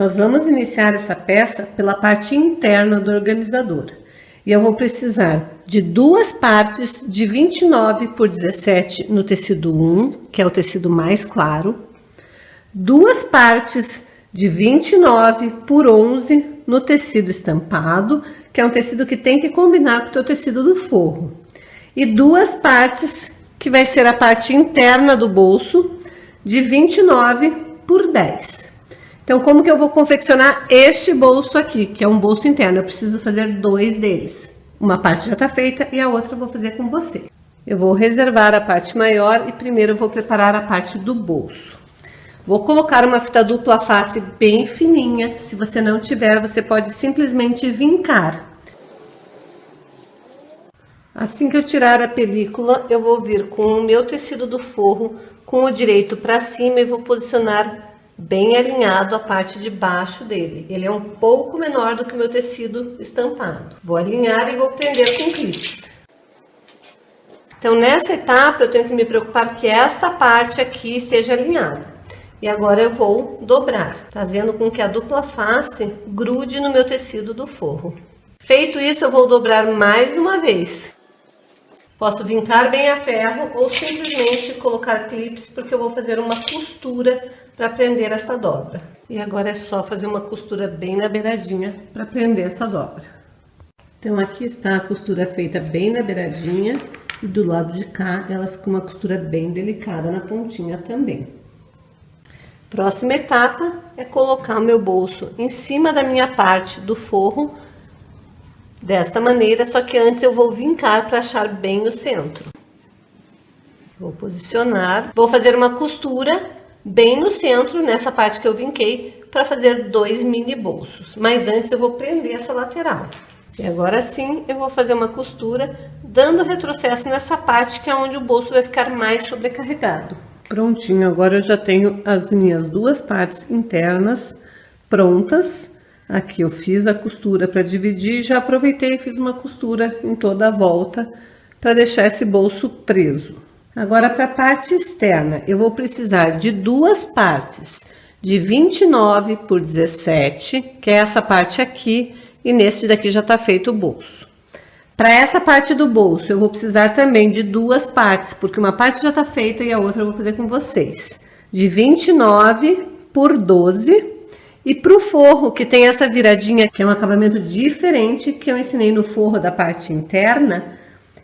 Nós vamos iniciar essa peça pela parte interna do organizador. E eu vou precisar de duas partes de 29 por 17 no tecido 1, que é o tecido mais claro. Duas partes de 29 por 11 no tecido estampado, que é um tecido que tem que combinar com o teu tecido do forro. E duas partes, que vai ser a parte interna do bolso, de 29 por 10. Então, como que eu vou confeccionar este bolso aqui, que é um bolso interno? Eu preciso fazer dois deles. Uma parte já está feita e a outra eu vou fazer com você. Eu vou reservar a parte maior e primeiro eu vou preparar a parte do bolso. Vou colocar uma fita dupla face bem fininha. Se você não tiver, você pode simplesmente vincar. Assim que eu tirar a película, eu vou vir com o meu tecido do forro, com o direito para cima e vou posicionar bem alinhado a parte de baixo dele. Ele é um pouco menor do que o meu tecido estampado. Vou alinhar e vou prender com clips. Então, nessa etapa, eu tenho que me preocupar que esta parte aqui seja alinhada. E agora eu vou dobrar, fazendo com que a dupla face grude no meu tecido do forro. Feito isso, eu vou dobrar mais uma vez. Posso vincar bem a ferro ou simplesmente colocar clips, porque eu vou fazer uma costura para prender essa dobra. E agora é só fazer uma costura bem na beiradinha para prender essa dobra. Então aqui está a costura feita bem na beiradinha e do lado de cá ela fica uma costura bem delicada na pontinha também. Próxima etapa é colocar o meu bolso em cima da minha parte do forro, desta maneira, só que antes eu vou vincar para achar bem o centro. Vou posicionar, vou fazer uma costura bem no centro, nessa parte que eu vinquei, para fazer dois mini bolsos. Mas antes eu vou prender essa lateral. E agora sim eu vou fazer uma costura, dando retrocesso nessa parte que é onde o bolso vai ficar mais sobrecarregado. Prontinho, agora eu já tenho as minhas duas partes internas prontas. Aqui eu fiz a costura para dividir, já aproveitei e fiz uma costura em toda a volta para deixar esse bolso preso. Agora para a parte externa, eu vou precisar de duas partes de 29 por 17, que é essa parte aqui, e nesse daqui já está feito o bolso. Para essa parte do bolso, eu vou precisar também de duas partes, porque uma parte já está feita e a outra eu vou fazer com vocês. De 29 por 12. E para o forro, que tem essa viradinha, que é um acabamento diferente, que eu ensinei no forro da parte interna,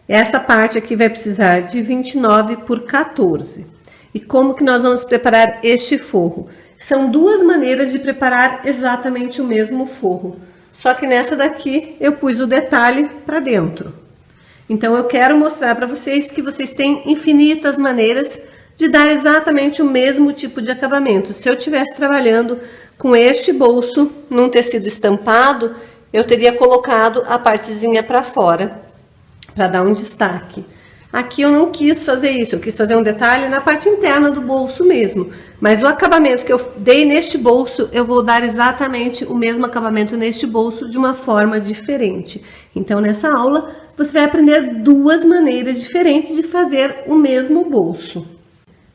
essa parte aqui vai precisar de 29 por 14. E como que nós vamos preparar este forro? São duas maneiras de preparar exatamente o mesmo forro. Só que nessa daqui eu pus o detalhe para dentro. Então eu quero mostrar para vocês que vocês têm infinitas maneiras de dar exatamente o mesmo tipo de acabamento. Se eu estivesse trabalhando com este bolso num tecido estampado, eu teria colocado a partezinha para fora, para dar um destaque. Aqui eu não quis fazer isso, eu quis fazer um detalhe na parte interna do bolso mesmo. Mas o acabamento que eu dei neste bolso, eu vou dar exatamente o mesmo acabamento neste bolso de uma forma diferente. Então, nessa aula, você vai aprender duas maneiras diferentes de fazer o mesmo bolso.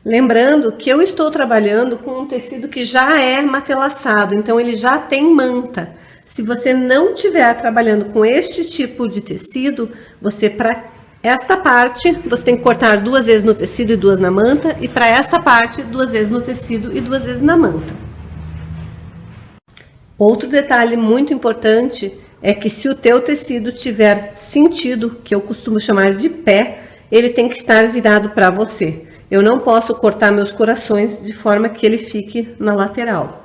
Lembrando que eu estou trabalhando com um tecido que já é matelaçado, então ele já tem manta. Se você não estiver trabalhando com este tipo de tecido, você para esta parte, você tem que cortar duas vezes no tecido e duas na manta, e para esta parte, duas vezes no tecido e duas vezes na manta. Outro detalhe muito importante é que se o teu tecido tiver sentido, que eu costumo chamar de pé, ele tem que estar virado para você. Eu não posso cortar meus corações de forma que ele fique na lateral.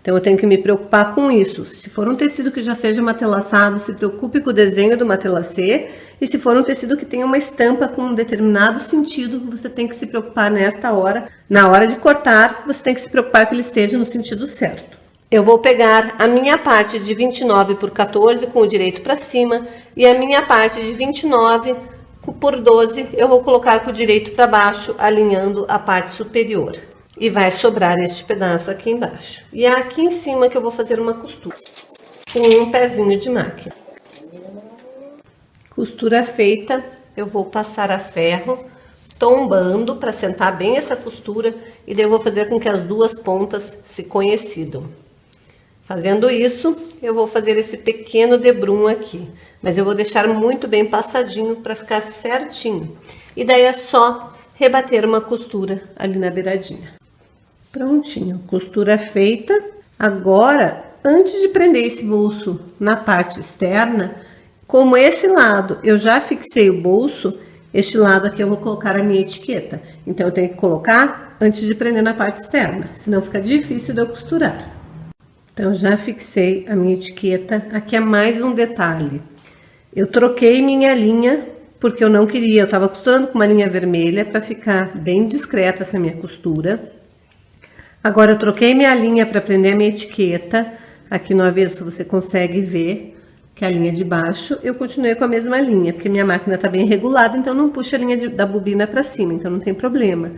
Então, eu tenho que me preocupar com isso. Se for um tecido que já seja matelaçado, se preocupe com o desenho do matelacê. E se for um tecido que tenha uma estampa com um determinado sentido, você tem que se preocupar nesta hora. Na hora de cortar, você tem que se preocupar que ele esteja no sentido certo. Eu vou pegar a minha parte de 29 por 14 com o direito para cima e a minha parte de 29 por 12 eu vou colocar com o direito para baixo, alinhando a parte superior. E vai sobrar este pedaço aqui embaixo. E é aqui em cima que eu vou fazer uma costura, com um pezinho de máquina. Costura feita, eu vou passar a ferro, tombando para sentar bem essa costura. E daí eu vou fazer com que as duas pontas se coincidam. Fazendo isso, eu vou fazer esse pequeno debrum aqui, mas eu vou deixar muito bem passadinho para ficar certinho. E daí é só rebater uma costura ali na beiradinha. Prontinho, costura feita. Agora, antes de prender esse bolso na parte externa, como esse lado eu já fixei o bolso, este lado aqui eu vou colocar a minha etiqueta. Então eu tenho que colocar antes de prender na parte externa, senão fica difícil de eu costurar. Então, já fixei a minha etiqueta. Aqui é mais um detalhe. Eu troquei minha linha, porque eu não queria, eu estava costurando com uma linha vermelha, para ficar bem discreta essa minha costura. Agora, eu troquei minha linha para prender a minha etiqueta. Aqui no avesso você consegue ver que a linha de baixo, eu continuei com a mesma linha, porque minha máquina está bem regulada, então não puxa a linha da bobina para cima, então não tem problema.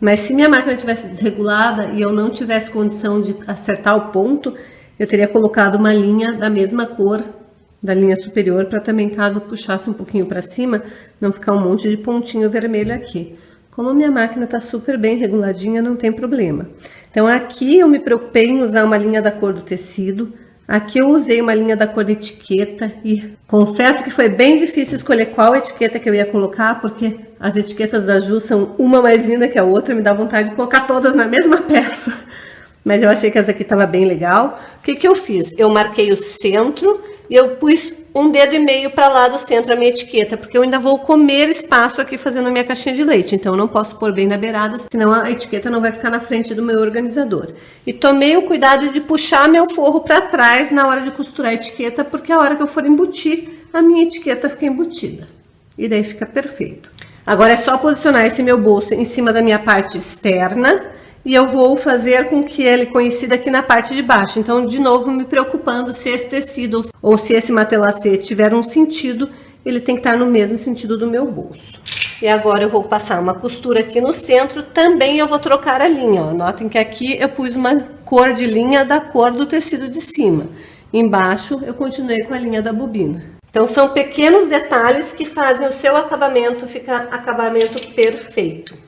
Mas se minha máquina tivesse desregulada e eu não tivesse condição de acertar o ponto, eu teria colocado uma linha da mesma cor da linha superior, para também, caso puxasse um pouquinho para cima, não ficar um monte de pontinho vermelho aqui. Como minha máquina está super bem reguladinha, não tem problema. Então aqui eu me preocupei em usar uma linha da cor do tecido. Aqui eu usei uma linha da cor da etiqueta e confesso que foi bem difícil escolher qual etiqueta que eu ia colocar, porque as etiquetas da Ju são uma mais linda que a outra, me dá vontade de colocar todas na mesma peça. Mas eu achei que essa aqui estava bem legal. O que que eu fiz? Eu marquei o centro e eu pus 1,5 dedo para lá do centro a minha etiqueta, porque eu ainda vou comer espaço aqui fazendo a minha caixinha de leite, então eu não posso pôr bem na beirada, senão a etiqueta não vai ficar na frente do meu organizador. E tomei o cuidado de puxar meu forro para trás na hora de costurar a etiqueta, porque a hora que eu for embutir, a minha etiqueta fica embutida. E daí fica perfeito. Agora é só posicionar esse meu bolso em cima da minha parte externa, e eu vou fazer com que ele coincida aqui na parte de baixo. Então, de novo, me preocupando se esse tecido ou se esse matelassê tiver um sentido, ele tem que estar no mesmo sentido do meu bolso. E agora eu vou passar uma costura aqui no centro, também eu vou trocar a linha, ó. Notem que aqui eu pus uma cor de linha da cor do tecido de cima. Embaixo eu continuei com a linha da bobina. Então, são pequenos detalhes que fazem o seu acabamento ficar acabamento perfeito.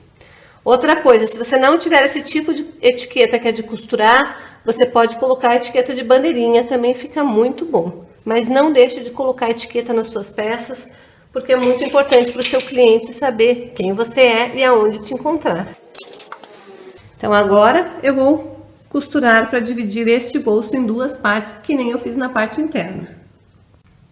Outra coisa, se você não tiver esse tipo de etiqueta que é de costurar, você pode colocar a etiqueta de bandeirinha, também fica muito bom. Mas não deixe de colocar a etiqueta nas suas peças, porque é muito importante para o seu cliente saber quem você é e aonde te encontrar. Então agora eu vou costurar para dividir este bolso em duas partes, que nem eu fiz na parte interna.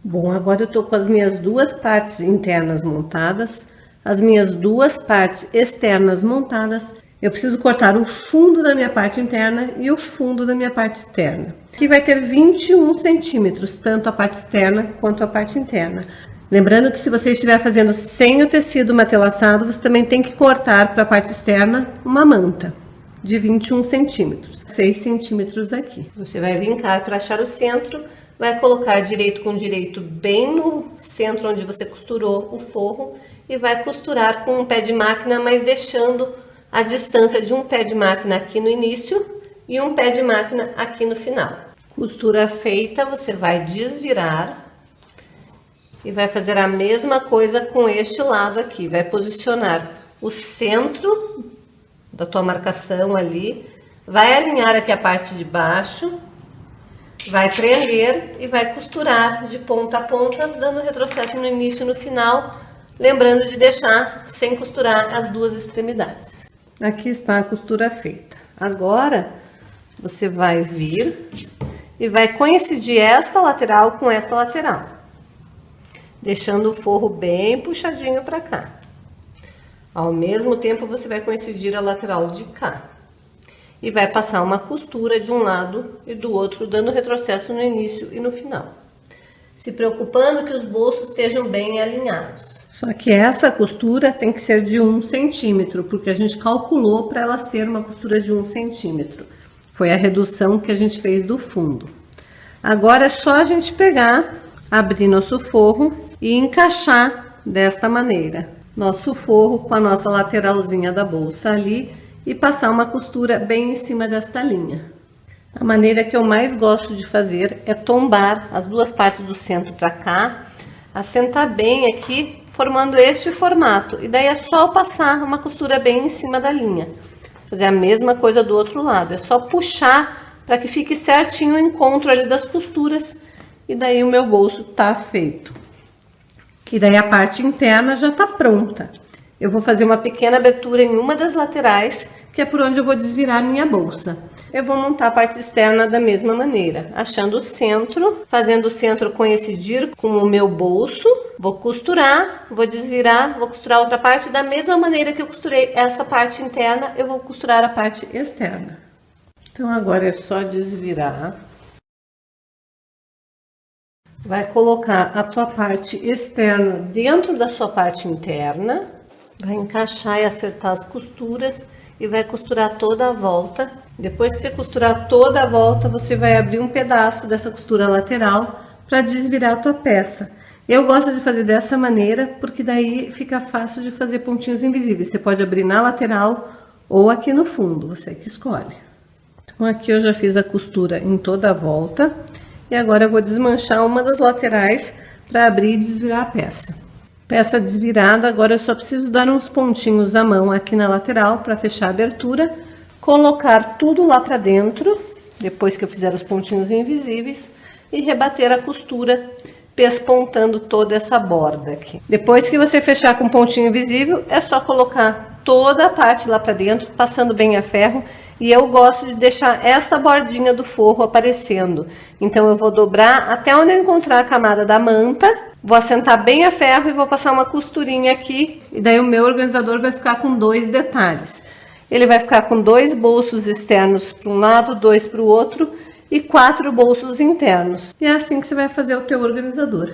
Bom, agora eu tô com as minhas duas partes internas montadas. As minhas duas partes externas montadas, eu preciso cortar o fundo da minha parte interna e o fundo da minha parte externa. Aqui vai ter 21 centímetros, tanto a parte externa quanto a parte interna. Lembrando que se você estiver fazendo sem o tecido matelaçado, você também tem que cortar para a parte externa uma manta de 21 centímetros, 6 centímetros aqui. Você vai vincar para achar o centro, vai colocar direito com direito bem no centro onde você costurou o forro, e vai costurar com um pé de máquina, mas deixando a distância de um pé de máquina aqui no início e um pé de máquina aqui no final. Costura feita, você vai desvirar e vai fazer a mesma coisa com este lado aqui. Vai posicionar o centro da tua marcação ali, vai alinhar aqui a parte de baixo, vai prender e vai costurar de ponta a ponta, dando retrocesso no início e no final, lembrando de deixar sem costurar as duas extremidades. Aqui está a costura feita. Agora, você vai vir e vai coincidir esta lateral com esta lateral, deixando o forro bem puxadinho para cá. Ao mesmo tempo, você vai coincidir a lateral de cá. E vai passar uma costura de um lado e do outro, dando retrocesso no início e no final. Se preocupando que os bolsos estejam bem alinhados. Só que essa costura tem que ser de 1 centímetro, porque a gente calculou para ela ser uma costura de 1 centímetro. Foi a redução que a gente fez do fundo. Agora é só a gente pegar, abrir nosso forro e encaixar desta maneira. Nosso forro com a nossa lateralzinha da bolsa ali e passar uma costura bem em cima desta linha. A maneira que eu mais gosto de fazer é tombar as duas partes do centro para cá, assentar bem aqui, formando este formato. E daí é só passar uma costura bem em cima da linha. Fazer a mesma coisa do outro lado, é só puxar para que fique certinho o encontro ali das costuras. E daí o meu bolso tá feito. E daí a parte interna já tá pronta. Eu vou fazer uma pequena abertura em uma das laterais, que é por onde eu vou desvirar a minha bolsa. Eu vou montar a parte externa da mesma maneira, achando o centro, fazendo o centro coincidir com o meu bolso. Vou costurar, vou desvirar, vou costurar outra parte da mesma maneira que eu costurei essa parte interna, eu vou costurar a parte externa. Então agora é só desvirar. Vai colocar a tua parte externa dentro da sua parte interna. Vai encaixar e acertar as costuras e vai costurar toda a volta. Depois que você costurar toda a volta, você vai abrir um pedaço dessa costura lateral para desvirar a tua peça. Eu gosto de fazer dessa maneira, porque daí fica fácil de fazer pontinhos invisíveis. Você pode abrir na lateral ou aqui no fundo, você que escolhe. Então aqui eu já fiz a costura em toda a volta. E agora eu vou desmanchar uma das laterais para abrir e desvirar a peça. Peça desvirada, agora eu só preciso dar uns pontinhos à mão aqui na lateral para fechar a abertura. Colocar tudo lá para dentro, depois que eu fizer os pontinhos invisíveis. E rebater a costura, pespontando toda essa borda aqui. Depois que você fechar com pontinho invisível, é só colocar toda a parte lá para dentro, passando bem a ferro. E eu gosto de deixar essa bordinha do forro aparecendo. Então eu vou dobrar até onde eu encontrar a camada da manta. Vou assentar bem a ferro e vou passar uma costurinha aqui. E daí o meu organizador vai ficar com 2 detalhes. Ele vai ficar com 2 bolsos externos para um lado, 2 para o outro. E 4 bolsos internos. E é assim que você vai fazer o teu organizador.